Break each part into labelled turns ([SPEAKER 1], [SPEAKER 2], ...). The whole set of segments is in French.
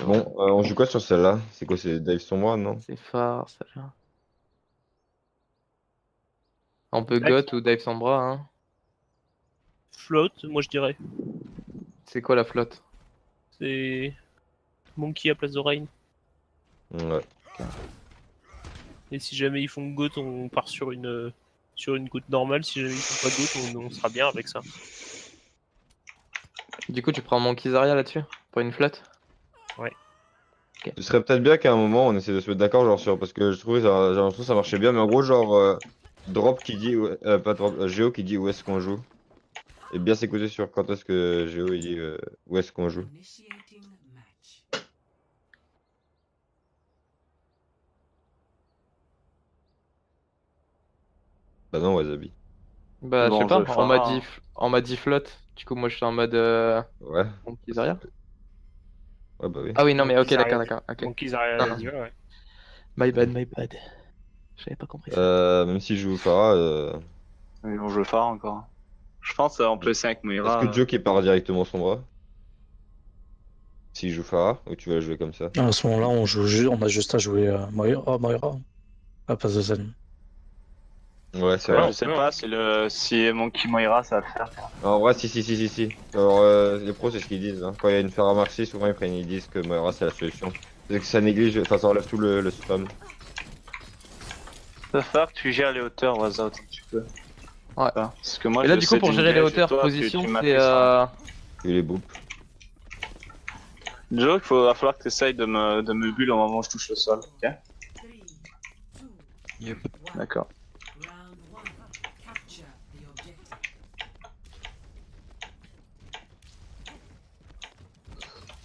[SPEAKER 1] Bon, on joue quoi sur celle-là? C'est quoi, c'est Dave sur moi, non?
[SPEAKER 2] C'est fort, ça là. On peut
[SPEAKER 3] Dax.
[SPEAKER 2] Got ou Dive Sombra, hein.
[SPEAKER 3] Float, moi je dirais.
[SPEAKER 2] C'est quoi la flotte?
[SPEAKER 3] C'est Monkey à place de Rain.
[SPEAKER 1] Ouais.
[SPEAKER 3] Et si jamais ils font Goat, on part sur une Goat normale. Si jamais ils font pas Goat, on sera bien avec ça.
[SPEAKER 2] Du coup, tu prends mon Kizaria là-dessus? Pour une flotte?
[SPEAKER 1] Ce serait peut-être bien qu'à un moment on essaie de se mettre d'accord genre sur parce que je trouvais j'ai l'impression que ça marchait bien mais en gros genre drop qui dit pas drop Géo qui dit où est-ce qu'on joue et bien s'écouter sur quand est-ce que Géo il dit où est-ce qu'on joue. Bah non Wasabi.
[SPEAKER 2] Bah, je
[SPEAKER 4] Bon,
[SPEAKER 2] sais pas,
[SPEAKER 4] je vais faire
[SPEAKER 2] on m'a dit flotte. Du coup, moi je suis en mode
[SPEAKER 1] Ouais.
[SPEAKER 2] mon Kizaria.
[SPEAKER 1] Ouais bah oui.
[SPEAKER 2] Ah oui, non, mais ok,
[SPEAKER 3] Kizaria.
[SPEAKER 2] d'accord, d'accord. Ok.
[SPEAKER 3] Monkey
[SPEAKER 2] Non, non.
[SPEAKER 3] Diva, ouais.
[SPEAKER 2] My bad, my bad. J'avais pas compris ça.
[SPEAKER 1] Même si je joue Pharah
[SPEAKER 4] Mais bon, je vais faire encore. Je pense en PC avec
[SPEAKER 1] est-ce
[SPEAKER 4] Moira.
[SPEAKER 1] que Joe qui part directement son bras? S'il joue Pharah ou tu vas le jouer comme ça?
[SPEAKER 5] À ce moment-là, on a juste à jouer Moira à la place de Zen.
[SPEAKER 1] Ouais c'est
[SPEAKER 3] Ouais,
[SPEAKER 1] vrai.
[SPEAKER 4] Je sais pas si Monkey Moira ça va le faire.
[SPEAKER 1] En vrai si. Alors les pros c'est ce qu'ils disent hein. Quand il y a une Pharah Marcy souvent ils disent que Moira c'est la solution. C'est que ça néglige, enfin ça enlève tout le spam.
[SPEAKER 4] Ça va falloir que tu gères les hauteurs, Waza, autant que tu peux.
[SPEAKER 2] Ouais.
[SPEAKER 4] Parce que moi,
[SPEAKER 2] Et là,
[SPEAKER 4] je
[SPEAKER 2] du coup,
[SPEAKER 4] sais
[SPEAKER 2] pour gérer les
[SPEAKER 4] d'engage, et
[SPEAKER 2] hauteurs,
[SPEAKER 4] toi,
[SPEAKER 2] position,
[SPEAKER 4] tu m'as
[SPEAKER 2] c'est
[SPEAKER 4] fait ça.
[SPEAKER 1] Et les boops.
[SPEAKER 4] Joe, va falloir que tu essayes de me bulle au moment où je touche le sol, ok?
[SPEAKER 2] Yep.
[SPEAKER 4] D'accord.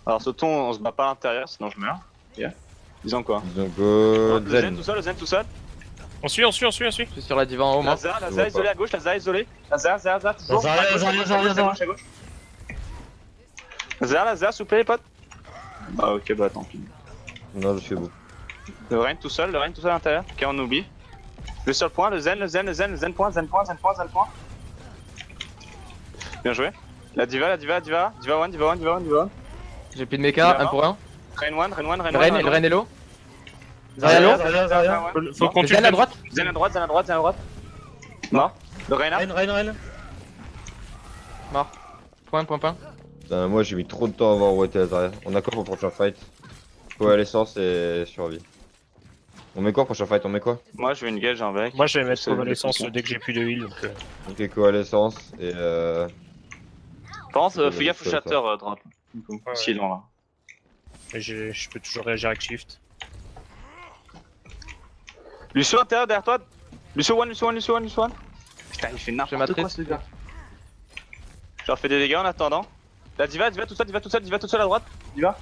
[SPEAKER 4] Alors, sautons, on se bat pas à l'intérieur, sinon je meurs. Ok. Disons quoi?
[SPEAKER 1] Donc go
[SPEAKER 4] Le zen
[SPEAKER 1] Zen.
[SPEAKER 4] tout seul, le zen tout seul.
[SPEAKER 3] On suit.
[SPEAKER 2] Je suis sur la diva en haut, moi.
[SPEAKER 4] Lazare isolé à gauche, Lazare isolé. Lazare, toujours.
[SPEAKER 5] Lazare.
[SPEAKER 4] À gauche. Lazare, s'il vous plaît, les potes. Bah, ok, bah tant pis.
[SPEAKER 1] Non je fais beau.
[SPEAKER 4] Le Reign tout seul à l'intérieur. Ok, on oublie. Le seul point, le zen point. Bien joué. La diva one.
[SPEAKER 2] J'ai plus de mecha, 1 pour 1.
[SPEAKER 4] Reign one.
[SPEAKER 2] Le Ren est low.
[SPEAKER 5] Zarya,
[SPEAKER 2] Zarya,
[SPEAKER 5] Zarya.
[SPEAKER 3] Faut qu'on tue
[SPEAKER 2] Zen à droite.
[SPEAKER 4] Zen à droite. Mort. Le Reign là.
[SPEAKER 5] Reine.
[SPEAKER 2] Mort. Point.
[SPEAKER 1] Putain, moi j'ai mis trop de temps à voir où était Azaria. On a quoi pour le prochain fight? Coalescence et survie. On met quoi pour le prochain fight? On met quoi?
[SPEAKER 4] Moi je veux une gage avec.
[SPEAKER 3] Moi je vais mettre
[SPEAKER 4] C'est
[SPEAKER 3] convalescence
[SPEAKER 4] le
[SPEAKER 3] dès que j'ai plus de heal. Donc,
[SPEAKER 1] Ok coalescence et
[SPEAKER 4] Pense,
[SPEAKER 1] Ouais,
[SPEAKER 4] fais gaffe au
[SPEAKER 1] ouais,
[SPEAKER 4] shatter drop.
[SPEAKER 3] ouais.
[SPEAKER 4] Si long là.
[SPEAKER 3] et je peux toujours réagir avec shift.
[SPEAKER 4] Lucio intérieur derrière toi. Lucio one. Putain il fait n'importe quoi
[SPEAKER 2] matrice.
[SPEAKER 4] ce gars. Je leur fais des dégâts en attendant. La diva tout seul à droite. Diva.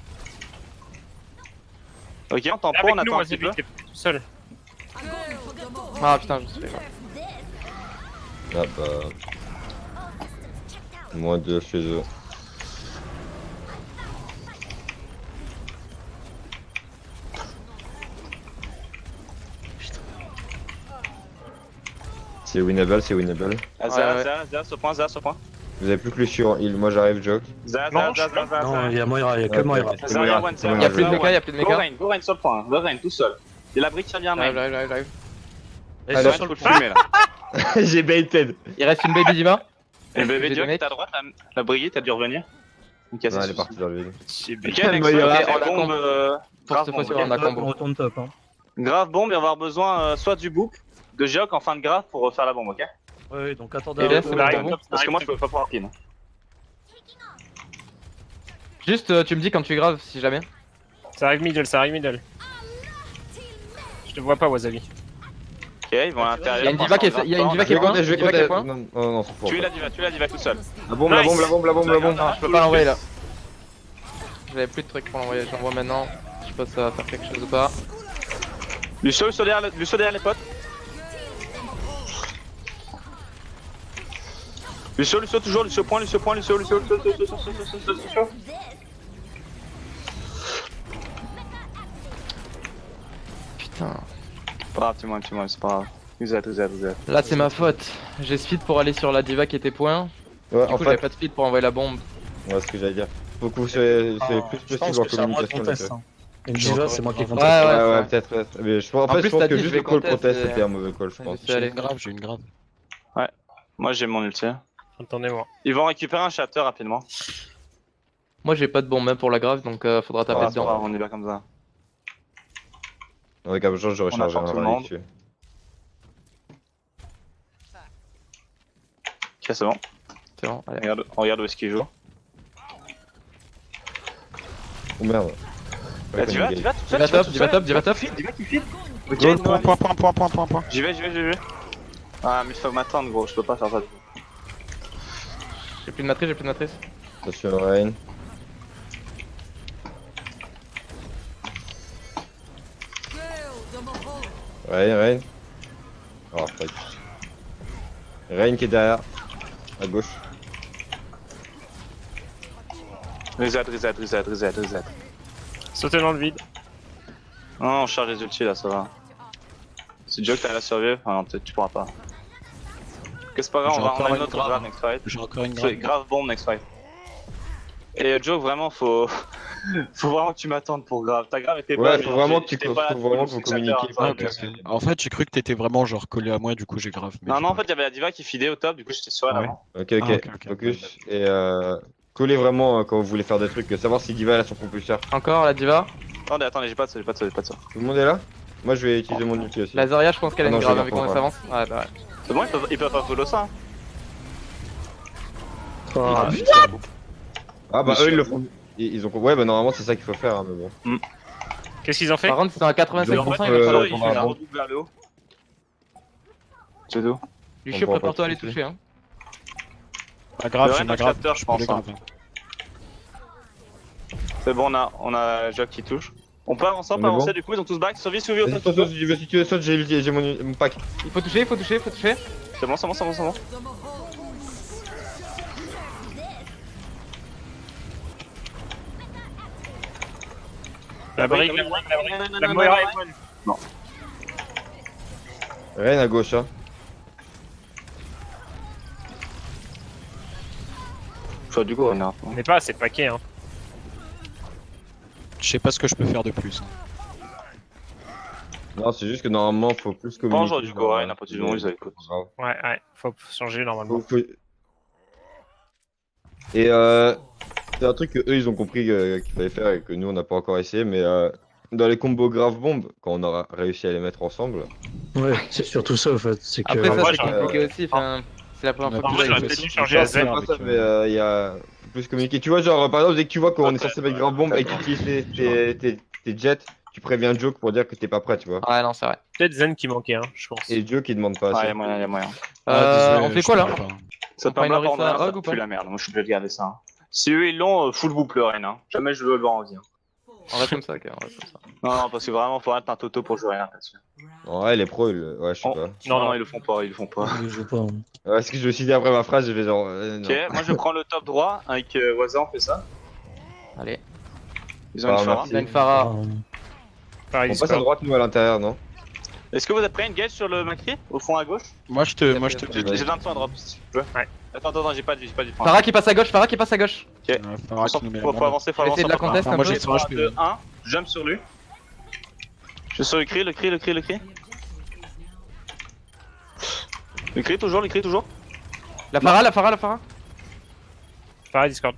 [SPEAKER 4] Ok on t'en prend, on
[SPEAKER 3] Avec nous,
[SPEAKER 4] attend un petit
[SPEAKER 3] Wasabi,
[SPEAKER 4] peu.
[SPEAKER 3] t'es tout seul.
[SPEAKER 2] Ah putain, je me suis fait.
[SPEAKER 1] ah bah moins 2 chez eux. C'est winnable.
[SPEAKER 4] Zaz, ce point.
[SPEAKER 1] Vous avez plus que le sur il, moi j'arrive Joke.
[SPEAKER 4] Zaz.
[SPEAKER 5] Non, il y a Moira, il y a que
[SPEAKER 1] Ouais,
[SPEAKER 5] Moira.
[SPEAKER 1] ok.
[SPEAKER 4] Zarya one,
[SPEAKER 2] Il y a plus de mecha, il y a plus de
[SPEAKER 4] Go
[SPEAKER 2] mecha.
[SPEAKER 4] Rain sur le point, le Rain tout seul. Et la brique qui revient main.
[SPEAKER 2] J'arrive.
[SPEAKER 5] Et
[SPEAKER 1] Allez,
[SPEAKER 5] sur
[SPEAKER 4] Faut
[SPEAKER 5] le
[SPEAKER 4] le fumer là.
[SPEAKER 1] J'ai baited.
[SPEAKER 2] Il reste une baby diva.
[SPEAKER 4] Et le bébé
[SPEAKER 2] J'ai
[SPEAKER 4] Dieu
[SPEAKER 2] deux mecs.
[SPEAKER 4] à droite, la brigade, t'as dû revenir. Ok,
[SPEAKER 1] Ouais, elle est partie dans le vide.
[SPEAKER 4] Ok,
[SPEAKER 1] Moira.
[SPEAKER 4] next
[SPEAKER 2] Ok,
[SPEAKER 4] one,
[SPEAKER 2] on a
[SPEAKER 4] bombe,
[SPEAKER 2] combo. Pour
[SPEAKER 4] grave
[SPEAKER 2] cette fois-ci,
[SPEAKER 4] bombe,
[SPEAKER 2] on a
[SPEAKER 4] ok.
[SPEAKER 2] combo.
[SPEAKER 5] On retourne top. Hein.
[SPEAKER 4] Grave bombe, et on va avoir besoin soit du book, de Geok en fin de grave pour refaire la bombe, ok?
[SPEAKER 5] Ouais, donc attendez.
[SPEAKER 2] Et là,
[SPEAKER 5] un
[SPEAKER 2] faut
[SPEAKER 5] peu.
[SPEAKER 2] la
[SPEAKER 3] arrive,
[SPEAKER 2] combo.
[SPEAKER 3] top,
[SPEAKER 4] Parce que moi je
[SPEAKER 3] arrive.
[SPEAKER 4] peux pas pouvoir pin.
[SPEAKER 2] Juste, tu me dis quand tu graves si jamais.
[SPEAKER 3] Ça arrive middle. Je te vois pas, Wasabi.
[SPEAKER 4] Ok, ils vont à l'intérieur.
[SPEAKER 2] Il y a une diva qui est
[SPEAKER 4] Grave
[SPEAKER 2] il y a une
[SPEAKER 4] point,
[SPEAKER 2] diva qui est point.
[SPEAKER 1] Je vais
[SPEAKER 2] Diva qui est
[SPEAKER 1] compter.
[SPEAKER 2] point.
[SPEAKER 1] Non, c'est pour.
[SPEAKER 4] Tu la diva tout seul.
[SPEAKER 1] La bombe.
[SPEAKER 3] Nice.
[SPEAKER 2] Non, je peux pas l'envoyer là. J'avais plus de trucs pour l'envoyer, je l'envoie maintenant. Je sais pas si ça va faire quelque chose ou pas.
[SPEAKER 4] Lucio derrière les potes. Lucio toujours, Lucio point.
[SPEAKER 2] Putain.
[SPEAKER 4] Pas grave, tu m'as, c'est pas grave. Vous êtes.
[SPEAKER 2] Là c'est ma faute. J'ai speed pour aller sur la diva qui était point.
[SPEAKER 1] Ouais,
[SPEAKER 2] Du
[SPEAKER 1] en
[SPEAKER 2] coup j'avais
[SPEAKER 1] fait,
[SPEAKER 2] pas de speed pour envoyer la bombe.
[SPEAKER 1] ouais, ce que j'allais dire. Faut que vous soyez plus
[SPEAKER 5] Je pense
[SPEAKER 1] possible en
[SPEAKER 5] que c'est à moi de
[SPEAKER 1] communication.
[SPEAKER 5] contest.
[SPEAKER 1] les gars.
[SPEAKER 5] Hein. Une diva, c'est moi qui conteste.
[SPEAKER 2] Ouais,
[SPEAKER 1] Ouais,
[SPEAKER 2] ouais,
[SPEAKER 1] ouais, peut-être. Ouais. Mais en fait,
[SPEAKER 2] plus,
[SPEAKER 1] je pense
[SPEAKER 2] t'as
[SPEAKER 1] que
[SPEAKER 2] dit,
[SPEAKER 1] juste
[SPEAKER 2] je vais
[SPEAKER 1] le call
[SPEAKER 2] contest,
[SPEAKER 1] contest
[SPEAKER 2] et-
[SPEAKER 1] c'était un mauvais call, je
[SPEAKER 2] Je
[SPEAKER 1] pense.
[SPEAKER 2] suis
[SPEAKER 5] J'ai
[SPEAKER 2] allé.
[SPEAKER 5] une grave, j'ai une grave.
[SPEAKER 4] Moi j'ai mon ulti.
[SPEAKER 3] Attendez-moi.
[SPEAKER 4] Ils vont récupérer un chapter rapidement.
[SPEAKER 2] Moi j'ai pas de bon même pour la grave donc faudra taper
[SPEAKER 4] Ah, c'est pas grave,
[SPEAKER 2] dedans.
[SPEAKER 4] on y va comme ça.
[SPEAKER 1] Avec un jour, j'aurais
[SPEAKER 4] On
[SPEAKER 1] chargé
[SPEAKER 4] attend
[SPEAKER 1] un
[SPEAKER 4] tout le
[SPEAKER 1] rallye
[SPEAKER 4] monde.
[SPEAKER 1] dessus.
[SPEAKER 4] Ok, c'est bon.
[SPEAKER 2] C'est bon, allez.
[SPEAKER 4] Regarde où est-ce qu'il joue.
[SPEAKER 1] Oh merde.
[SPEAKER 4] Bah, tu vas tout seul.
[SPEAKER 2] Diva top, diva top, diva top.
[SPEAKER 4] Diva qui file. Ok,
[SPEAKER 6] Go,
[SPEAKER 4] no,
[SPEAKER 6] point.
[SPEAKER 4] J'y vais. Ah, mais il faut m'attendre, gros, je peux pas faire ça.
[SPEAKER 2] J'ai plus de matrice,
[SPEAKER 1] Attention, Rain. Rain. Oh, fuck. Rain qui est derrière. À gauche.
[SPEAKER 4] Reset.
[SPEAKER 3] Sautez dans le vide.
[SPEAKER 4] Non, on charge les ultis là, ça va. C'est Joe que t'as la survivre. Ah non, peut-être tu pourras pas. Ok, c'est pas grave,
[SPEAKER 5] J'ai
[SPEAKER 4] on
[SPEAKER 5] encore
[SPEAKER 4] a une
[SPEAKER 5] une
[SPEAKER 4] autre
[SPEAKER 5] grave.
[SPEAKER 4] grave next fight.
[SPEAKER 5] J'ai encore une
[SPEAKER 4] C'est
[SPEAKER 5] grave.
[SPEAKER 4] grave bombe next fight. Et Joe, vraiment, faut vraiment que tu m'attendes pour grave. Ta grave était
[SPEAKER 1] Ouais,
[SPEAKER 4] bonne,
[SPEAKER 1] faut
[SPEAKER 4] mais
[SPEAKER 1] vraiment
[SPEAKER 4] genre,
[SPEAKER 1] que tu
[SPEAKER 4] j'étais pas là,
[SPEAKER 1] faut vraiment que vous
[SPEAKER 4] du coup, le
[SPEAKER 1] communiquiez.
[SPEAKER 4] ça,
[SPEAKER 5] Ah, ok, ok. En fait, j'ai cru que t'étais vraiment genre collé à moi, du coup j'ai grave. mais
[SPEAKER 4] Non,
[SPEAKER 5] j'ai
[SPEAKER 4] non, en
[SPEAKER 5] pas.
[SPEAKER 4] fait, il y avait la diva qui fidait au top, du coup, j'étais sur elle
[SPEAKER 5] Ah ouais.
[SPEAKER 4] avant.
[SPEAKER 1] Ok,
[SPEAKER 5] Ah, ok,
[SPEAKER 1] focus. Et collez vraiment quand vous voulez faire des trucs. Savoir si Diva elle a son propulseur.
[SPEAKER 2] Encore la diva.
[SPEAKER 4] Attendez, j'ai pas de ça.
[SPEAKER 1] Tout le monde est là? Moi je vais utiliser mon ulti aussi.
[SPEAKER 2] La Zarya je pense qu'elle a
[SPEAKER 1] Ah non,
[SPEAKER 2] une
[SPEAKER 1] je
[SPEAKER 2] grave
[SPEAKER 1] la
[SPEAKER 2] avec comment
[SPEAKER 1] comprends
[SPEAKER 2] elle s'avance. Ouais bah ouais.
[SPEAKER 4] C'est bon, ils peuvent pas follow ça. Hein.
[SPEAKER 5] Ah,
[SPEAKER 1] Ah bah
[SPEAKER 4] Monsieur.
[SPEAKER 1] eux ils le font. Ils ont. Ouais bah normalement c'est ça qu'il faut faire hein, mais bon.
[SPEAKER 3] Qu'est-ce qu'ils ont fait?
[SPEAKER 2] Par contre c'est à 85%, il va
[SPEAKER 1] Euh,
[SPEAKER 2] falloir
[SPEAKER 4] Il
[SPEAKER 1] on
[SPEAKER 4] fait
[SPEAKER 1] va
[SPEAKER 4] la
[SPEAKER 1] bon.
[SPEAKER 4] redouble vers le haut. C'est tout.
[SPEAKER 2] Lucio,
[SPEAKER 1] on pourra
[SPEAKER 2] prépare-toi à
[SPEAKER 1] pas
[SPEAKER 2] les
[SPEAKER 1] toucher.
[SPEAKER 2] toucher hein.
[SPEAKER 5] Ma grave,
[SPEAKER 4] Le
[SPEAKER 5] j'ai ma
[SPEAKER 4] Ren
[SPEAKER 5] grave.
[SPEAKER 4] chapter, je
[SPEAKER 5] Je peux les
[SPEAKER 4] pense, hein.
[SPEAKER 5] graves.
[SPEAKER 4] C'est bon, on a Jock qui touche. On peut avancer,
[SPEAKER 1] On est
[SPEAKER 4] avancer,
[SPEAKER 1] bon
[SPEAKER 4] du coup, ils ont tous back. Survie,
[SPEAKER 1] Vas-y,
[SPEAKER 4] auto.
[SPEAKER 1] saute, si tu veux saute, j'ai mon pack.
[SPEAKER 2] Il faut toucher.
[SPEAKER 4] C'est bon.
[SPEAKER 3] La brique, la Moira est bonne.
[SPEAKER 1] Rien à gauche hein.
[SPEAKER 4] Du coup, on a.
[SPEAKER 3] On n'est pas assez paquet, hein.
[SPEAKER 5] Je sais pas ce que je peux faire de plus.
[SPEAKER 1] Non c'est juste que normalement faut plus communiquer.
[SPEAKER 4] Bonjour, du coup, ouais, n'importe où, ils avaient quoi.
[SPEAKER 1] Grave.
[SPEAKER 3] Ouais, faut changer normalement.
[SPEAKER 1] Et c'est un truc que eux ils ont compris qu'il fallait faire et que nous on n'a pas encore essayé mais dans les combos grave bombes quand on aura réussi à les mettre ensemble.
[SPEAKER 5] Ouais, c'est surtout ça en fait. C'est que.
[SPEAKER 2] Après ça
[SPEAKER 3] moi,
[SPEAKER 2] c'est compliqué aussi, enfin c'est la première fois
[SPEAKER 5] En
[SPEAKER 2] que
[SPEAKER 3] Moi,
[SPEAKER 2] je
[SPEAKER 3] j'aurais
[SPEAKER 2] joue.
[SPEAKER 3] peut-être dû changer à
[SPEAKER 1] C'est
[SPEAKER 3] Zen.
[SPEAKER 1] pas
[SPEAKER 5] avec,
[SPEAKER 1] ça mais il y a faut plus communiquer. Tu vois genre par exemple dès que tu vois qu'on est censé mettre grave bombe et que tu utilises tes jets, tu préviens Joke pour dire que t'es pas prêt tu vois.
[SPEAKER 2] Ouais non c'est vrai.
[SPEAKER 3] Peut-être Zen qui manquait, hein, je pense.
[SPEAKER 1] Et Joke il demande pas
[SPEAKER 4] Ouais,
[SPEAKER 1] assez.
[SPEAKER 4] y'a moyen.
[SPEAKER 5] Désolé,
[SPEAKER 2] On fait
[SPEAKER 5] je
[SPEAKER 2] quoi là?
[SPEAKER 5] pourrais pas.
[SPEAKER 4] Ça
[SPEAKER 2] On
[SPEAKER 4] te
[SPEAKER 2] prend une
[SPEAKER 4] permet pas,
[SPEAKER 2] Orisa
[SPEAKER 4] on a
[SPEAKER 2] Hog ou pas?
[SPEAKER 4] plus la merde. Moi, je suis obligé de garder ça. Hein. Si eux ils l'ont, full boucle le Ren. Hein. Jamais je veux le voir en vie. Hein.
[SPEAKER 2] On reste comme ça, ok, on reste comme ça.
[SPEAKER 4] Non, parce que vraiment, faut être un toto pour jouer rien là-dessus.
[SPEAKER 1] Ouais les pros ouais je sais
[SPEAKER 4] Oh.
[SPEAKER 1] pas.
[SPEAKER 4] Non, ils le font pas.
[SPEAKER 5] Je joue pas. hein.
[SPEAKER 1] Ouais ce que je me suis dit après ma phrase je vais genre
[SPEAKER 4] Ok, moi je prends le top droit avec Waza, on fait ça.
[SPEAKER 2] Allez.
[SPEAKER 4] Ils ont une
[SPEAKER 1] Ah,
[SPEAKER 4] Pharah.
[SPEAKER 1] merci.
[SPEAKER 2] Il a une Pharah.
[SPEAKER 3] Pareil,
[SPEAKER 1] On passe à
[SPEAKER 3] Discord.
[SPEAKER 1] droite nous à l'intérieur non?
[SPEAKER 4] Est-ce que vous êtes prêts? Engage sur le Macri au fond à gauche?
[SPEAKER 5] Moi je te. Moi je te.
[SPEAKER 1] Ouais.
[SPEAKER 4] J'ai besoin de toi à drop si tu veux.
[SPEAKER 3] Ouais.
[SPEAKER 4] Attends, j'ai pas de vie.
[SPEAKER 2] Pharah qui passe à gauche.
[SPEAKER 5] Faut
[SPEAKER 4] Faut avancer,
[SPEAKER 2] On va essayer de la contest un
[SPEAKER 5] moi
[SPEAKER 2] peu.
[SPEAKER 5] j'ai 100 HP.
[SPEAKER 4] 2, 1, jump sur lui. Je suis sur le cri. Le cri toujours.
[SPEAKER 2] La Pharah.
[SPEAKER 3] Pareil, Discord.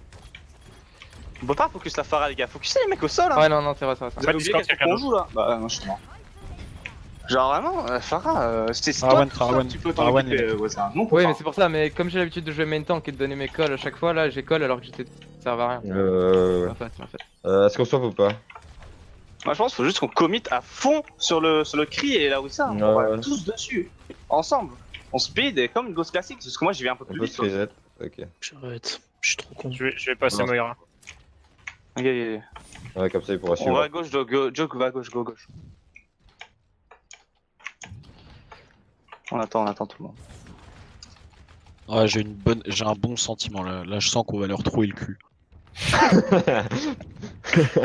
[SPEAKER 4] On peut pas focus la Pharah les gars, focusez les mecs au sol hein.
[SPEAKER 2] Ouais non c'est vrai.
[SPEAKER 4] Vous avez
[SPEAKER 3] Pas
[SPEAKER 4] oublié
[SPEAKER 3] Discord,
[SPEAKER 4] qu'est-ce
[SPEAKER 3] quelqu'un
[SPEAKER 4] qu'on joue là? Bah non je suis mort. Genre vraiment, Pharah, c'est
[SPEAKER 5] Pharawan,
[SPEAKER 4] toi
[SPEAKER 5] Pharawan,
[SPEAKER 4] tu peux
[SPEAKER 5] Pharawan,
[SPEAKER 4] t'en occuper, ouais c'est un non.
[SPEAKER 2] Oui mais c'est pour ça, mais comme j'ai l'habitude de jouer main tank et de donner mes calls à chaque fois, là j'ai call alors que j'étais... Ça servait à rien.
[SPEAKER 1] Ouais.
[SPEAKER 2] En fait.
[SPEAKER 1] Est-ce qu'on swap ou pas?
[SPEAKER 4] Moi je pense qu'il faut juste qu'on commit à fond sur le cri et là où ça, on va
[SPEAKER 1] Ouais.
[SPEAKER 4] tous dessus, ensemble. On speed et comme une Ghost classique, parce que moi j'y vais un peu
[SPEAKER 1] On
[SPEAKER 4] plus
[SPEAKER 1] peut
[SPEAKER 4] vite.
[SPEAKER 1] se reset. Ok.
[SPEAKER 5] J'arrête. Je suis trop con.
[SPEAKER 3] Je vais passer
[SPEAKER 1] Non.
[SPEAKER 3] Moira.
[SPEAKER 4] Ok.
[SPEAKER 1] Ouais comme ça il pourra
[SPEAKER 4] On
[SPEAKER 1] suivre.
[SPEAKER 4] va à gauche, Joke va à gauche, go gauche. On attend tout le monde.
[SPEAKER 5] Ouais, j'ai un bon sentiment là. Là, je sens qu'on va leur trouver le cul.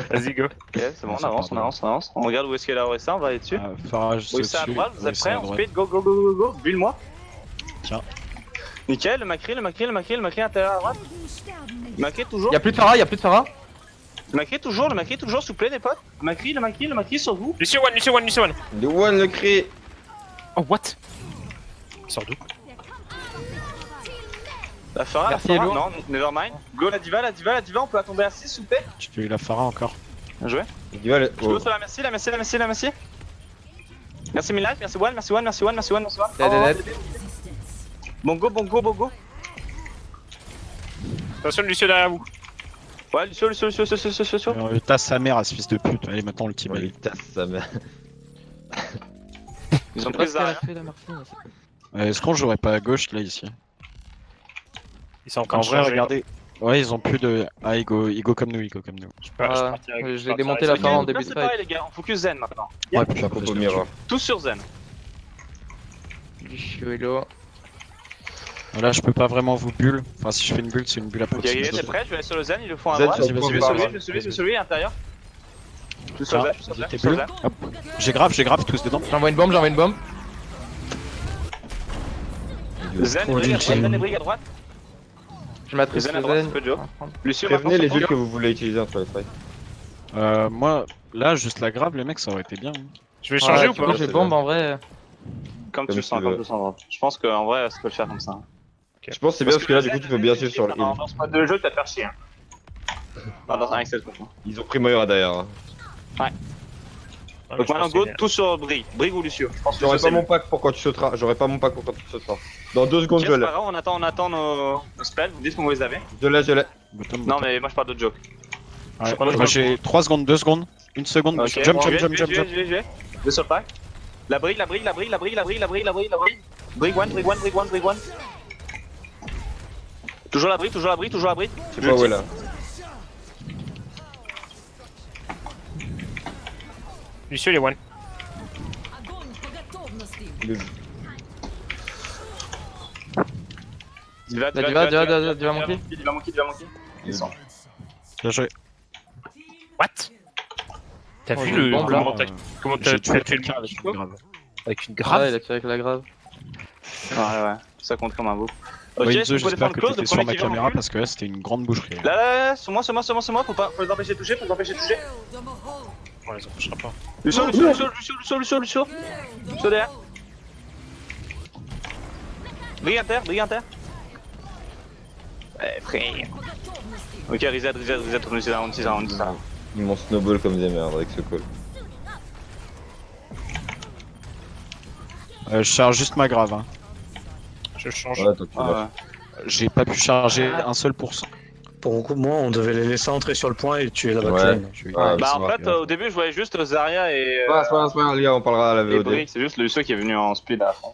[SPEAKER 3] Vas-y, go.
[SPEAKER 4] Ok, c'est bon,
[SPEAKER 5] Ça part bien.
[SPEAKER 4] on avance. On regarde où est-ce qu'est la Orisa, on va aller dessus.
[SPEAKER 5] Farage,
[SPEAKER 4] Oui, c'est à droite, vous êtes prêts? On speed, go, bulle-moi.
[SPEAKER 5] Tiens.
[SPEAKER 4] Nickel, le Macri, intérieur à droite. Macri toujours.
[SPEAKER 2] Y'a plus de Pharah, y'a plus de Pharah.
[SPEAKER 4] Le Macri toujours, s'il vous plaît, les potes. Le Macri sur vous.
[SPEAKER 3] Lucio one, Lucio one, Lucio one.
[SPEAKER 1] Le one le cri.
[SPEAKER 3] Oh, what? Il sort d'où?
[SPEAKER 4] La Pharah,
[SPEAKER 2] Merci,
[SPEAKER 4] la Pharah,
[SPEAKER 2] Hello.
[SPEAKER 4] non, nevermind. Go la diva, on peut la tomber à 6 s'il vous plaît.
[SPEAKER 5] Tu peux eu la Phara encore.
[SPEAKER 4] Bien joué.
[SPEAKER 1] Il va le.
[SPEAKER 4] Je go sur la merci. Merci Midlife, merci One.
[SPEAKER 2] Dead.
[SPEAKER 4] Bon go.
[SPEAKER 3] Attention, Lucio derrière vous.
[SPEAKER 4] Ouais, Lucio.
[SPEAKER 5] Tasse sa mère à ce fils de pute. Allez, maintenant le team.
[SPEAKER 1] Il tasse sa mère.
[SPEAKER 4] Ils ont
[SPEAKER 2] Je sais pas
[SPEAKER 4] pris
[SPEAKER 2] ce qu'elle a
[SPEAKER 4] Zarya.
[SPEAKER 2] fait, la Martine, mais c'est-
[SPEAKER 5] Est-ce qu'on jouerait pas à gauche là ici?
[SPEAKER 3] Ils sont encore
[SPEAKER 5] En vrai, regardez. Ouais, ils ont plus de. Ah, il go comme nous.
[SPEAKER 3] Je partirai avec-
[SPEAKER 2] J'ai démonté la
[SPEAKER 3] avec-
[SPEAKER 2] Pharah en
[SPEAKER 4] Là,
[SPEAKER 2] début de
[SPEAKER 4] c'est
[SPEAKER 2] fight.
[SPEAKER 4] pareil les gars, on focus Zen maintenant.
[SPEAKER 5] Ouais,
[SPEAKER 1] Chapeau au mirror.
[SPEAKER 4] Tous sur Zen.
[SPEAKER 2] Lucio Hello.
[SPEAKER 5] Là, je peux pas vraiment vous bulle. Enfin, si je fais une bulle, c'est une bulle à
[SPEAKER 4] Ok,
[SPEAKER 5] proximité.
[SPEAKER 4] t'es prêt? Je vais aller sur le Zen, il le faut à
[SPEAKER 1] Zen
[SPEAKER 4] droite.
[SPEAKER 1] sur
[SPEAKER 4] Je
[SPEAKER 1] le
[SPEAKER 4] vais
[SPEAKER 1] point
[SPEAKER 4] celui,
[SPEAKER 1] bar.
[SPEAKER 4] je vais celui à l'intérieur. Je suis sur
[SPEAKER 5] Ah,
[SPEAKER 4] le Zen, je suis
[SPEAKER 5] t'es
[SPEAKER 4] sur le
[SPEAKER 5] bulle.
[SPEAKER 4] Zen.
[SPEAKER 5] Hop. J'ai grave, tous dedans.
[SPEAKER 2] J'envoie une bombe.
[SPEAKER 4] Zen et Brig à droite.
[SPEAKER 2] Je m'attriste
[SPEAKER 4] Zen à
[SPEAKER 2] le
[SPEAKER 4] droite,
[SPEAKER 2] Zen.
[SPEAKER 4] c'est peu dur.
[SPEAKER 2] On va prendre.
[SPEAKER 4] Lucio,
[SPEAKER 1] Prévenez les
[SPEAKER 4] maintenant,
[SPEAKER 1] ults que vous voulez utiliser entre les fights.
[SPEAKER 5] Moi, là, juste la grave, les mecs, ça aurait été bien.
[SPEAKER 3] Je vais changer
[SPEAKER 2] Ouais,
[SPEAKER 3] ou
[SPEAKER 2] tu
[SPEAKER 3] pas?
[SPEAKER 2] vois, j'ai bombe en vrai.
[SPEAKER 4] Comme
[SPEAKER 1] Comme
[SPEAKER 4] tu le
[SPEAKER 1] tu
[SPEAKER 4] sens,
[SPEAKER 1] veux.
[SPEAKER 4] comme tu le sens. Je pense qu'en vrai, ça peut le faire comme ça.
[SPEAKER 1] Je pense que c'est bien parce que là, du coup, tu peux bien suivre sur le heal.
[SPEAKER 4] Dans ce mode de jeu, tu vas te faire chier. Dans un Excel, quoi.
[SPEAKER 1] Ils ont pris Moira derrière. hein.
[SPEAKER 4] Donc maintenant, go tout sur Brig. Brig ou Lucio. Je pense que
[SPEAKER 1] J'aurais
[SPEAKER 4] ça,
[SPEAKER 1] pas
[SPEAKER 4] c'est
[SPEAKER 1] mon pack pour quand tu sauteras. J'aurais pas mon pack pour quand tu sauteras. Dans 2 secondes,
[SPEAKER 4] Ok,
[SPEAKER 1] je
[SPEAKER 4] c'est
[SPEAKER 1] l'ai.
[SPEAKER 4] pas grave, on attend nos spells, vous me dites comment vous les avez.
[SPEAKER 1] Je l'ai.
[SPEAKER 5] Bottom,
[SPEAKER 4] Non,
[SPEAKER 5] bottom.
[SPEAKER 4] mais moi je parle de joke.
[SPEAKER 5] Ouais,
[SPEAKER 4] prends le
[SPEAKER 5] moi
[SPEAKER 4] temps.
[SPEAKER 5] j'ai 3 secondes, 2 secondes, 1 seconde.
[SPEAKER 4] Ok,
[SPEAKER 5] Jump.
[SPEAKER 4] Je vais. Je sur le pack. La Brig. Brig one. Toujours la Brig.
[SPEAKER 1] Je sais pas où elle est là.
[SPEAKER 3] Lucio, il est one.
[SPEAKER 2] La diva manquer.
[SPEAKER 4] Il va manquer. Ils sont.
[SPEAKER 5] Bien joué.
[SPEAKER 3] What? T'as
[SPEAKER 2] Oh,
[SPEAKER 3] vu
[SPEAKER 2] j'ai
[SPEAKER 3] le
[SPEAKER 2] une bombe,
[SPEAKER 3] comment
[SPEAKER 2] là.
[SPEAKER 3] comment
[SPEAKER 5] J'ai
[SPEAKER 3] t'as
[SPEAKER 5] tué
[SPEAKER 3] fait le
[SPEAKER 5] quelqu'un avec une grave.
[SPEAKER 3] avec une
[SPEAKER 2] Ah,
[SPEAKER 3] grave?
[SPEAKER 2] il a tiré avec la grave.
[SPEAKER 4] Ouais. Ça compte comme un beau. Ok,
[SPEAKER 5] Ouais,
[SPEAKER 4] si
[SPEAKER 5] Enzo,
[SPEAKER 4] vous pouvez
[SPEAKER 5] j'espère
[SPEAKER 4] défendre
[SPEAKER 5] que
[SPEAKER 4] close, le
[SPEAKER 5] t'étais sur
[SPEAKER 4] premier
[SPEAKER 5] ma
[SPEAKER 4] qui vient en
[SPEAKER 5] caméra
[SPEAKER 4] recule.
[SPEAKER 5] parce que là c'était une grande boucherie.
[SPEAKER 4] Là, sur moi, faut les empêcher de toucher,
[SPEAKER 3] On les empêchera pas.
[SPEAKER 4] Lucio derrière. Brig inter. Frère. Ok, reset, on utilise ça.
[SPEAKER 1] Ils m'ont snowball comme des merdes avec ce call.
[SPEAKER 5] Je charge juste ma grave. Hein.
[SPEAKER 3] Je change.
[SPEAKER 1] Ouais, toi, tu
[SPEAKER 4] Ah
[SPEAKER 1] lâches.
[SPEAKER 4] ouais.
[SPEAKER 5] J'ai pas pu charger un seul pourcent.
[SPEAKER 6] Pour moi, on devait les laisser entrer sur le point et tuer la
[SPEAKER 1] Ouais.
[SPEAKER 6] backline.
[SPEAKER 1] Ouais,
[SPEAKER 4] Bah
[SPEAKER 1] c'est
[SPEAKER 4] en
[SPEAKER 1] vrai,
[SPEAKER 4] fait, au début, je voyais juste Zarya et
[SPEAKER 1] C'est pas grave, les gars, on parlera à la
[SPEAKER 4] et
[SPEAKER 1] VOD.
[SPEAKER 4] Brig, c'est juste le Lucio qui est venu en speed à la fin.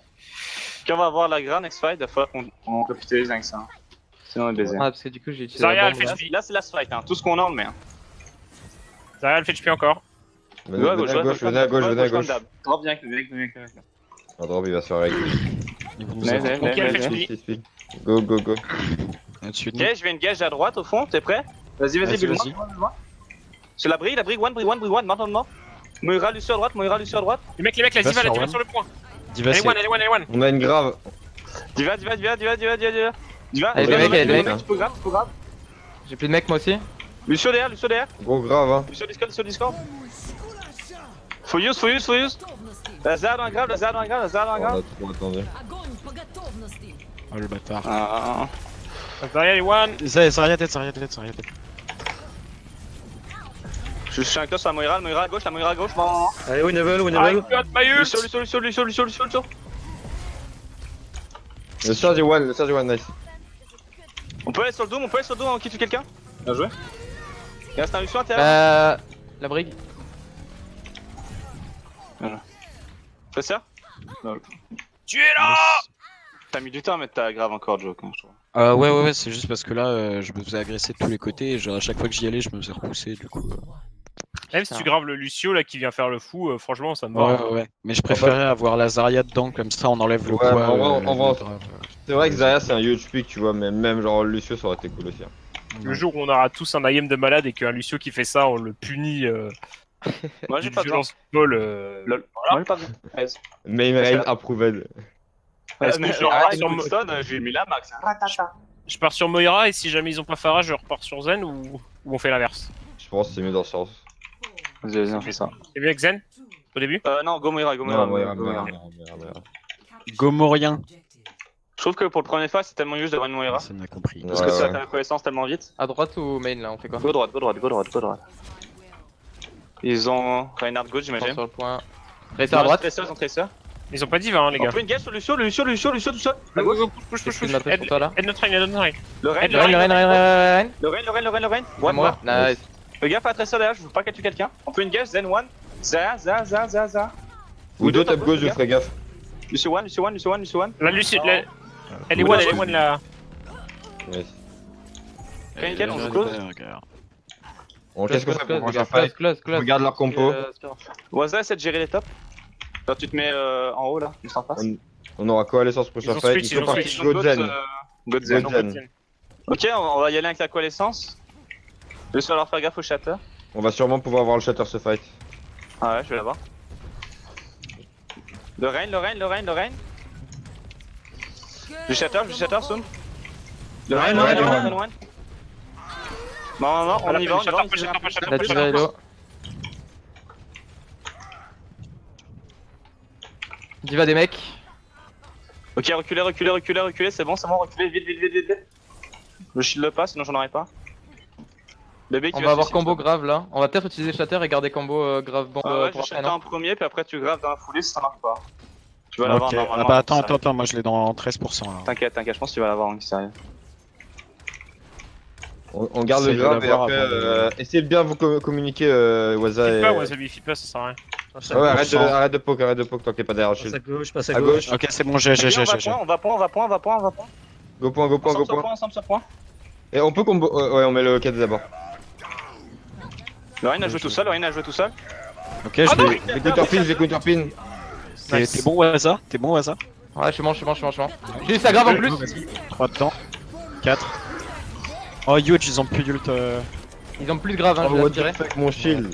[SPEAKER 4] Quand on va avoir la grande next fight, il va falloir qu'on capitalise avec ça. hein. Sinon on est baisé.
[SPEAKER 2] Ah, parce que du coup, j'ai utilisé
[SPEAKER 3] Zarya,
[SPEAKER 2] la
[SPEAKER 3] elle
[SPEAKER 2] bombe.
[SPEAKER 3] fait
[SPEAKER 2] là.
[SPEAKER 3] speed.
[SPEAKER 4] Là c'est last fight, hein. Tout ce qu'on a on le met. Hein.
[SPEAKER 3] Zarya, elle fait HP encore.
[SPEAKER 1] Venez à gauche.
[SPEAKER 4] Drop bien avec nous.
[SPEAKER 1] Un drop, il va se faire avec.
[SPEAKER 5] Ils vont nous
[SPEAKER 4] Mais,
[SPEAKER 5] avoir
[SPEAKER 3] Ok, elle fait
[SPEAKER 4] mais.
[SPEAKER 3] speed.
[SPEAKER 1] Go.
[SPEAKER 5] au-dessus de nous.
[SPEAKER 4] Ok, je vais engage à droite au fond, t'es prêt? Vas-y,
[SPEAKER 5] Vas-y,
[SPEAKER 4] bulle-moi. Sur la Brig, one, maintenant. Moira, Lucio à droite.
[SPEAKER 3] Les mecs, la
[SPEAKER 5] Va
[SPEAKER 3] diva,
[SPEAKER 5] sur
[SPEAKER 3] la diva
[SPEAKER 5] one.
[SPEAKER 3] sur le point.
[SPEAKER 5] Diva,
[SPEAKER 3] Elle est
[SPEAKER 5] c'est-
[SPEAKER 3] one, elle est one.
[SPEAKER 1] On a une grave.
[SPEAKER 4] Diva.
[SPEAKER 2] Allez, les mecs.
[SPEAKER 4] Tu peux grave.
[SPEAKER 2] J'ai plus de mecs, moi aussi.
[SPEAKER 4] Lucio derrière.
[SPEAKER 1] Gros grave, hein.
[SPEAKER 4] Lucio Discord. Faut use. Lazare dans la grave.
[SPEAKER 1] On a trop attendu.
[SPEAKER 5] Oh le bâtard.
[SPEAKER 4] Ah.
[SPEAKER 3] Zarya, elle est one.
[SPEAKER 5] Zarya tête.
[SPEAKER 4] Je suis un close à Moira à gauche, non.
[SPEAKER 6] Allez, Winnable.
[SPEAKER 3] I got my ult.
[SPEAKER 4] Lucio.
[SPEAKER 1] Le charge est one, nice.
[SPEAKER 4] On peut aller sur le Doom, on quitte quelqu'un. Bien joué. Il reste un Lucio intérieur.
[SPEAKER 2] La brigue.
[SPEAKER 4] Fais ça.
[SPEAKER 3] Tu es là.
[SPEAKER 4] T'as mis du temps à mettre ta grave encore, Joke, hein, je trouve.
[SPEAKER 5] Ouais, c'est juste parce que là, je me faisais agresser de tous les côtés et genre à chaque fois que j'y allais, je me faisais repousser du coup.
[SPEAKER 3] Même si tu graves le Lucio là qui vient faire le fou, franchement, ça me va.
[SPEAKER 5] Ouais. Mais je préférais avoir la Zarya dedans, comme ça on enlève le
[SPEAKER 1] Ouais,
[SPEAKER 5] poids.
[SPEAKER 1] mais en vrai,
[SPEAKER 5] le grave.
[SPEAKER 1] C'est vrai que Zarya c'est un huge pick, tu vois, mais même genre Lucio ça aurait été cool aussi. Hein.
[SPEAKER 3] Le jour où on aura tous un IM de malade et qu'un Lucio qui fait ça, on le punit
[SPEAKER 4] Moi j'ai
[SPEAKER 3] d'une
[SPEAKER 4] pas de
[SPEAKER 3] violence folle.
[SPEAKER 4] Lol. Moi j'ai pas de
[SPEAKER 1] Main raid approved.
[SPEAKER 3] Est-ce que genre,
[SPEAKER 4] Arrête,
[SPEAKER 3] sur
[SPEAKER 4] Winston, j'ai mis la max. Hein.
[SPEAKER 3] Je pars sur Moira et si jamais ils ont pas Pharah, je repars sur Zen ou on fait l'inverse.
[SPEAKER 1] Je pense que c'est mieux dans ce sens.
[SPEAKER 4] Vas-y, on fait ça.
[SPEAKER 3] C'est mieux avec Zen au début?
[SPEAKER 4] Non, go Moira, go Moira.
[SPEAKER 1] Non, Moira,
[SPEAKER 4] go Moira.
[SPEAKER 1] Moira.
[SPEAKER 5] Gomorien.
[SPEAKER 4] Je trouve que pour le premier phase, c'est tellement juste d'avoir une Moira.
[SPEAKER 5] Ça n'a compris.
[SPEAKER 4] Parce que
[SPEAKER 1] Ouais,
[SPEAKER 4] ça
[SPEAKER 1] ouais.
[SPEAKER 4] ta reconnaissance tellement vite.
[SPEAKER 2] À droite ou main là, on fait quoi?
[SPEAKER 4] Go droite, go droite, go droite, go droite. Ils ont Reinhardt go,
[SPEAKER 2] On
[SPEAKER 4] j'imagine.
[SPEAKER 2] sur le point. Tracer à droite.
[SPEAKER 4] Tracer, ils ont Tracer.
[SPEAKER 3] Ils ont pas diva hein les
[SPEAKER 4] On
[SPEAKER 3] gars.
[SPEAKER 4] peut une gage sur Lucio tout seul. À gauche.
[SPEAKER 3] Push,
[SPEAKER 2] J'ai plus de matrix pour toi là.
[SPEAKER 3] Aide notre rein, aide notre rein.
[SPEAKER 4] Le Rein,
[SPEAKER 2] Le Rein, le Rein, le Rein,
[SPEAKER 4] le Rein.
[SPEAKER 2] c'est
[SPEAKER 4] One
[SPEAKER 2] moi.
[SPEAKER 4] more.
[SPEAKER 2] Nice.
[SPEAKER 4] Fais gaffe à Tracer derrière, je veux pas qu'elle tue quelqu'un. On peut une gage, Zen one. Za.
[SPEAKER 1] Ou deux top gauche, je ferai gaffe.
[SPEAKER 4] Lucio one.
[SPEAKER 3] La Lucie, elle est one là.
[SPEAKER 1] Yes.
[SPEAKER 4] Nickel, on se close.
[SPEAKER 1] Bon, qu'est-ce qu'on fait pour prochain
[SPEAKER 2] Close,
[SPEAKER 1] fight?
[SPEAKER 2] close.
[SPEAKER 1] Regarde leur compo.
[SPEAKER 4] Waza essaie de gérer les tops. Quand tu te mets en haut là, juste en face.
[SPEAKER 1] On aura coalescence prochain
[SPEAKER 3] Ils ont
[SPEAKER 1] fight.
[SPEAKER 3] switch,
[SPEAKER 1] Ils
[SPEAKER 3] ils
[SPEAKER 1] sont
[SPEAKER 3] ont
[SPEAKER 1] partis
[SPEAKER 3] switch.
[SPEAKER 1] Godzen.
[SPEAKER 4] Godzen.
[SPEAKER 1] Godzen.
[SPEAKER 4] Ok, on va y aller avec la coalescence. Juste falloir faire gaffe au shatter.
[SPEAKER 1] On va sûrement pouvoir voir le shatter ce fight.
[SPEAKER 4] Ah ouais, je vais l'avoir. Le Rein. Le shatter soon. Le Rein,
[SPEAKER 6] Ouais, ouais,
[SPEAKER 4] one. Non, on y va,
[SPEAKER 2] La diva est low. Diva des mecs.
[SPEAKER 4] Ok, reculez, c'est bon, reculez, vite. Le shield le passe, sinon j'en aurai pas. Bébé qui
[SPEAKER 2] On va avoir
[SPEAKER 4] suicide,
[SPEAKER 2] combo
[SPEAKER 4] toi.
[SPEAKER 2] grave là. On va peut-être utiliser Shatter et garder combo grave bombe
[SPEAKER 4] Ah ouais,
[SPEAKER 2] pour
[SPEAKER 4] je
[SPEAKER 2] après,
[SPEAKER 4] shatter
[SPEAKER 2] non?
[SPEAKER 4] en premier, puis après tu graves dans la foulée si ça marche pas. Tu vas l'avoir
[SPEAKER 5] Ok,
[SPEAKER 4] normalement.
[SPEAKER 5] ah bah
[SPEAKER 4] ça arrive.
[SPEAKER 5] attends, moi je l'ai dans 13% là.
[SPEAKER 4] T'inquiète, je pense que tu vas l'avoir, hein, sérieux.
[SPEAKER 1] On garde le
[SPEAKER 5] Essaye de
[SPEAKER 1] grave et
[SPEAKER 5] l'avoir
[SPEAKER 1] après,
[SPEAKER 5] avant de-
[SPEAKER 1] essayez de bien vous communiquer, Waza
[SPEAKER 3] Fit
[SPEAKER 1] et.
[SPEAKER 3] pas, Wasabi, fit pas, ça sert à rien.
[SPEAKER 6] Passe
[SPEAKER 1] Ah ouais,
[SPEAKER 6] à
[SPEAKER 1] arrête de poke tant qu'il est pas derrière le
[SPEAKER 6] Passe à
[SPEAKER 1] shield.
[SPEAKER 6] gauche, passe à
[SPEAKER 1] À
[SPEAKER 6] gauche.
[SPEAKER 1] gauche.
[SPEAKER 5] Ok, c'est bon, j'ai.
[SPEAKER 4] On va point.
[SPEAKER 1] Go point.
[SPEAKER 4] Ensemble sur point.
[SPEAKER 1] Et on peut combo. Ouais, on met le 4 d'abord.
[SPEAKER 4] Le Rein a joué tout seul,
[SPEAKER 5] Ok, je l'ai.
[SPEAKER 1] J'ai counterpin.
[SPEAKER 5] T'es bon, Waza?
[SPEAKER 2] Ouais, je suis mort. J'ai eu ça grave en plus.
[SPEAKER 5] 3 dedans. 4. Oh, huge, ils ont plus d'ult.
[SPEAKER 2] Ils ont plus de grave, hein,
[SPEAKER 1] Oh,
[SPEAKER 2] je vais
[SPEAKER 1] what
[SPEAKER 2] la tirer.
[SPEAKER 1] the fuck, mon shield.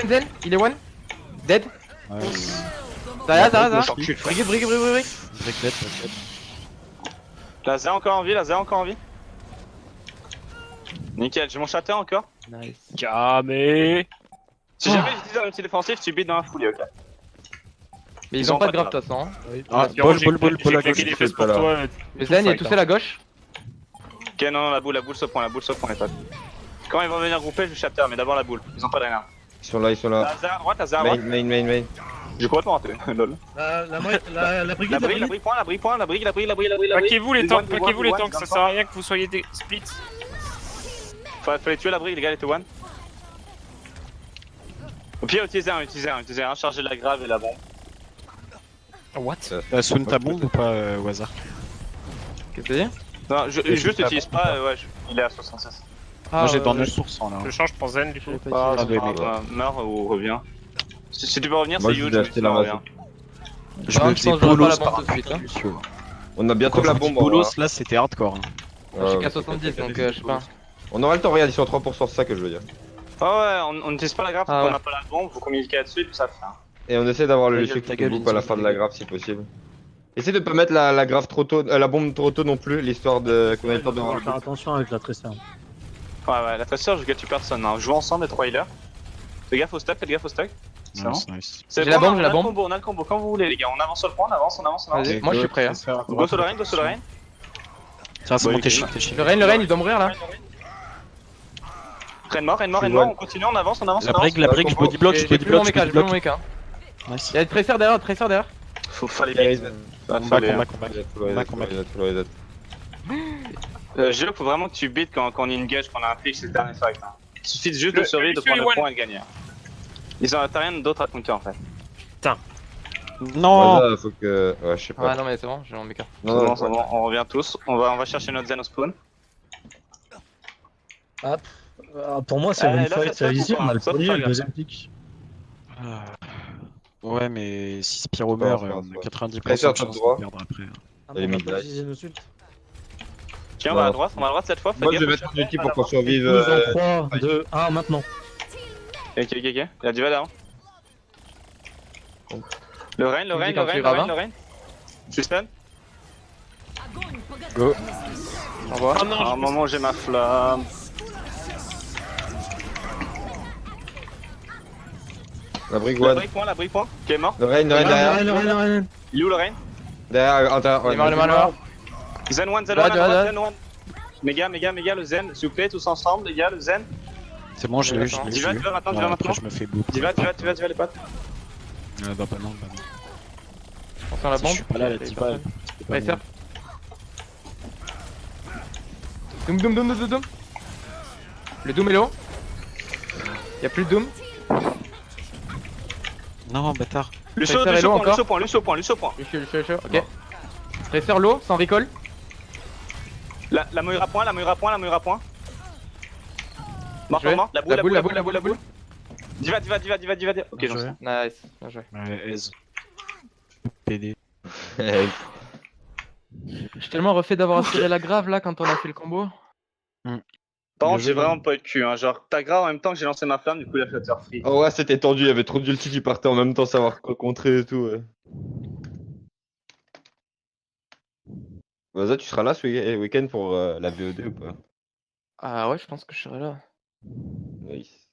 [SPEAKER 2] Zen. Il est one. Dead.
[SPEAKER 5] Ouais,
[SPEAKER 2] Derrière. Brigue.
[SPEAKER 5] Bricklet.
[SPEAKER 4] La Zé encore en vie. Nickel, j'ai mon shatter encore.
[SPEAKER 2] Nice.
[SPEAKER 3] Camé.
[SPEAKER 4] Si jamais j'utilise un outil défensif, tu beats dans la foulée, ok.
[SPEAKER 2] Mais
[SPEAKER 4] Ils
[SPEAKER 2] ils ont
[SPEAKER 4] ont
[SPEAKER 2] pas
[SPEAKER 4] pas
[SPEAKER 2] de
[SPEAKER 4] de
[SPEAKER 2] grave de toute façon.
[SPEAKER 5] Ah,
[SPEAKER 3] Pierrot,
[SPEAKER 5] ball
[SPEAKER 3] j'ai
[SPEAKER 5] à gauche.
[SPEAKER 3] claqué des fesses
[SPEAKER 1] pas
[SPEAKER 3] pour
[SPEAKER 1] là.
[SPEAKER 3] toi.
[SPEAKER 2] Le Zen il est tout seul à gauche.
[SPEAKER 4] Ok, non, la boule se prend, les potes. Quand ils vont venir grouper, je shatter, mais d'abord la boule. Ils ont pas de rien.
[SPEAKER 1] Ils sont là.
[SPEAKER 4] La Zé à droite.
[SPEAKER 1] Main.
[SPEAKER 4] J'ai complètement raté, lol.
[SPEAKER 6] La brigade,
[SPEAKER 4] La brique point.
[SPEAKER 3] Plaquez-vous les tanks, ça sert à rien que vous soyez des splits.
[SPEAKER 4] Fallait tuer la brique, les gars, elle était one. Au pire, utilisez un, charger la grave et la bombe.
[SPEAKER 3] What?
[SPEAKER 5] Soon ta bombe ou pas, Waza?
[SPEAKER 2] Qu'est-ce que c'est?
[SPEAKER 4] Non, juste utilise pas, il est à 66.
[SPEAKER 5] Moi j'ai dans 9% là.
[SPEAKER 3] Je change pour Zen du coup.
[SPEAKER 4] Meurs ou reviens. Si tu peux revenir,
[SPEAKER 1] Moi,
[SPEAKER 4] c'est
[SPEAKER 1] je
[SPEAKER 4] huge,
[SPEAKER 1] vais
[SPEAKER 4] mais
[SPEAKER 1] acheter
[SPEAKER 4] si tu
[SPEAKER 1] la
[SPEAKER 4] reviens.
[SPEAKER 5] Je
[SPEAKER 2] Ah,
[SPEAKER 5] me
[SPEAKER 2] je
[SPEAKER 5] faisais
[SPEAKER 2] pense que j'aurai pas
[SPEAKER 5] bolos
[SPEAKER 2] la
[SPEAKER 5] par
[SPEAKER 2] bombe tout de suite, hein.
[SPEAKER 5] Lucio.
[SPEAKER 1] On a bientôt
[SPEAKER 5] Quand
[SPEAKER 1] la
[SPEAKER 5] je dis
[SPEAKER 1] bombe.
[SPEAKER 5] bolos, là c'était hardcore. hein.
[SPEAKER 2] Je suis qu'à 70 donc je sais pas.
[SPEAKER 1] On aura le temps, regarde, ils sont à 3%, c'est ça que je veux dire.
[SPEAKER 4] Ah ouais, on n'utilise pas la grave
[SPEAKER 2] Ah
[SPEAKER 4] parce qu'on
[SPEAKER 2] ouais.
[SPEAKER 4] n'a pas la bombe, faut communiquer là-dessus et tout ça.
[SPEAKER 1] Et on essaie d'avoir le
[SPEAKER 2] Ta
[SPEAKER 1] Lucio
[SPEAKER 2] gueule,
[SPEAKER 1] qui
[SPEAKER 2] ta
[SPEAKER 1] te
[SPEAKER 2] gueule,
[SPEAKER 1] boucle à la
[SPEAKER 2] Lucio,
[SPEAKER 1] fin de
[SPEAKER 2] ta
[SPEAKER 1] la
[SPEAKER 2] gueule.
[SPEAKER 1] grave si possible. Essaye de pas mettre la grave trop tôt, la bombe trop tôt non plus, l'histoire de qu'on ait le temps de
[SPEAKER 6] On
[SPEAKER 1] voir
[SPEAKER 6] va
[SPEAKER 1] le
[SPEAKER 6] faire
[SPEAKER 1] but.
[SPEAKER 6] attention avec la Tracer.
[SPEAKER 4] Ouais, la tresseur, je tue personne. Hein. Jouons ensemble les 3 healers. Fais gaffe au stack. C'est bon.
[SPEAKER 5] Nice.
[SPEAKER 4] C'est
[SPEAKER 2] J'ai la bombe,
[SPEAKER 4] on
[SPEAKER 2] j'ai
[SPEAKER 4] a
[SPEAKER 2] la
[SPEAKER 4] le
[SPEAKER 2] bombe.
[SPEAKER 4] combo, on a le combo quand vous voulez, les gars. On avance sur le point, on avance.
[SPEAKER 2] Vas-y, moi je suis prêt. Hein.
[SPEAKER 4] Go sur le Rein.
[SPEAKER 5] Ça, c'est
[SPEAKER 4] Bon,
[SPEAKER 5] bon,
[SPEAKER 4] ok.
[SPEAKER 5] t'es chic.
[SPEAKER 2] Le Rein, il doit mourir là.
[SPEAKER 4] Rein mort, on continue, on avance.
[SPEAKER 5] La brique, je body block,
[SPEAKER 2] J'ai plus mon mecha, j'ai plus mon mecha.
[SPEAKER 5] Nice.
[SPEAKER 2] Y'a des tracers derrière.
[SPEAKER 4] Fallait vite.
[SPEAKER 5] Combat.
[SPEAKER 4] Géo, faut vraiment que tu beats quand on engage, qu'on a un pitch, c'est le dernier fight. Hein. Il suffit juste de survivre, de
[SPEAKER 3] Lucio,
[SPEAKER 4] prendre
[SPEAKER 3] il est
[SPEAKER 4] le point et de gagner. T'as rien d'autre à counter en fait.
[SPEAKER 5] Non.
[SPEAKER 1] Voilà, faut que. Ouais, je sais
[SPEAKER 2] Ouais,
[SPEAKER 1] pas.
[SPEAKER 2] non, mais c'est bon, j'ai mon mecha.
[SPEAKER 1] Non,
[SPEAKER 4] C'est bon, on revient tous. On va chercher notre Zen au spawn.
[SPEAKER 6] Pour moi, c'est
[SPEAKER 4] Allez,
[SPEAKER 6] une
[SPEAKER 4] là,
[SPEAKER 6] fight
[SPEAKER 4] faites ça
[SPEAKER 6] ici.
[SPEAKER 4] ou
[SPEAKER 6] On
[SPEAKER 4] pas
[SPEAKER 6] a le
[SPEAKER 4] Ça,
[SPEAKER 6] premier,
[SPEAKER 4] faut
[SPEAKER 6] le
[SPEAKER 4] faire
[SPEAKER 6] deuxième pick.
[SPEAKER 5] Ouais, mais si Spyro meurt, on a 90% de
[SPEAKER 1] Tracer,
[SPEAKER 5] chance
[SPEAKER 1] droit.
[SPEAKER 5] de perdre après.
[SPEAKER 1] Elle est mise là.
[SPEAKER 4] Tiens, on va à droite cette fois.
[SPEAKER 1] Moi je vais mettre un outil pour qu'on survive.
[SPEAKER 6] 12 en 3, 2, 1 maintenant.
[SPEAKER 4] Ok. Il a du là. Le Rein.
[SPEAKER 2] Tu dis quand tu graves, hein.
[SPEAKER 4] Tu stun.
[SPEAKER 5] Go.
[SPEAKER 2] J'envoie.
[SPEAKER 3] Ah non,
[SPEAKER 4] À un
[SPEAKER 3] j'ai
[SPEAKER 4] moment, j'ai ma flamme.
[SPEAKER 1] La brique
[SPEAKER 4] La
[SPEAKER 1] one.
[SPEAKER 4] brique point, la brique point. Qui est mort.
[SPEAKER 1] Le rain derrière.
[SPEAKER 3] rien.
[SPEAKER 4] Il est où le rain?
[SPEAKER 1] Derrière, intérieur.
[SPEAKER 2] Il est mort, il est mort, il est mort.
[SPEAKER 4] Zen 1, Zen
[SPEAKER 2] Ouais,
[SPEAKER 4] 1,
[SPEAKER 2] ouais, ouais.
[SPEAKER 4] Zen 1. Méga, le Zen. S'il vous plaît, tous ensemble, les gars, le Zen.
[SPEAKER 5] C'est bon, je l'ai eu, je
[SPEAKER 2] Attends.
[SPEAKER 5] l'ai eu.
[SPEAKER 4] Dis-va, dis-va maintenant, dis-va
[SPEAKER 5] Après,
[SPEAKER 4] maintenant.
[SPEAKER 5] je me fais bouffer.
[SPEAKER 4] Dis-va, les potes.
[SPEAKER 5] Bah non.
[SPEAKER 2] Attention à la
[SPEAKER 5] Si
[SPEAKER 2] bombe.
[SPEAKER 5] je suis pas là, la
[SPEAKER 2] Et
[SPEAKER 5] diva,
[SPEAKER 2] personne.
[SPEAKER 5] elle peut
[SPEAKER 2] Ouais,
[SPEAKER 5] pas
[SPEAKER 2] certes. Doom. Le Doom est low. Y'a plus de Doom.
[SPEAKER 5] mourir. Non, bâtard.
[SPEAKER 4] Lucio
[SPEAKER 2] Tracer est low encore.
[SPEAKER 4] Lucio point.
[SPEAKER 2] Lucio. Ok. Tracer low, sans recall.
[SPEAKER 4] La Moira point. Mort,
[SPEAKER 2] Joué.
[SPEAKER 4] mort. La boule. Diva. Ok,
[SPEAKER 5] Bien
[SPEAKER 4] j'en
[SPEAKER 5] joué.
[SPEAKER 4] sais.
[SPEAKER 2] Nice. Bien joué.
[SPEAKER 5] Ouais, aise. PD.
[SPEAKER 2] Je suis tellement refait d'avoir assuré la grave là quand on a fait le combo.
[SPEAKER 4] Par
[SPEAKER 5] Bien
[SPEAKER 4] contre, j'ai
[SPEAKER 5] joué,
[SPEAKER 4] vraiment pas eu de cul. Hein. Genre, t'as grave en même temps que j'ai lancé ma flamme, du coup, il a shutter free.
[SPEAKER 1] Oh ouais, c'était tendu, il y avait trop d'ulti qui partaient en même temps, savoir quoi contrer et tout. Ouais. Vas-y, tu seras là ce week-end pour la VOD ou pas?
[SPEAKER 2] Ah ouais, je pense que je serai là.
[SPEAKER 1] Nice.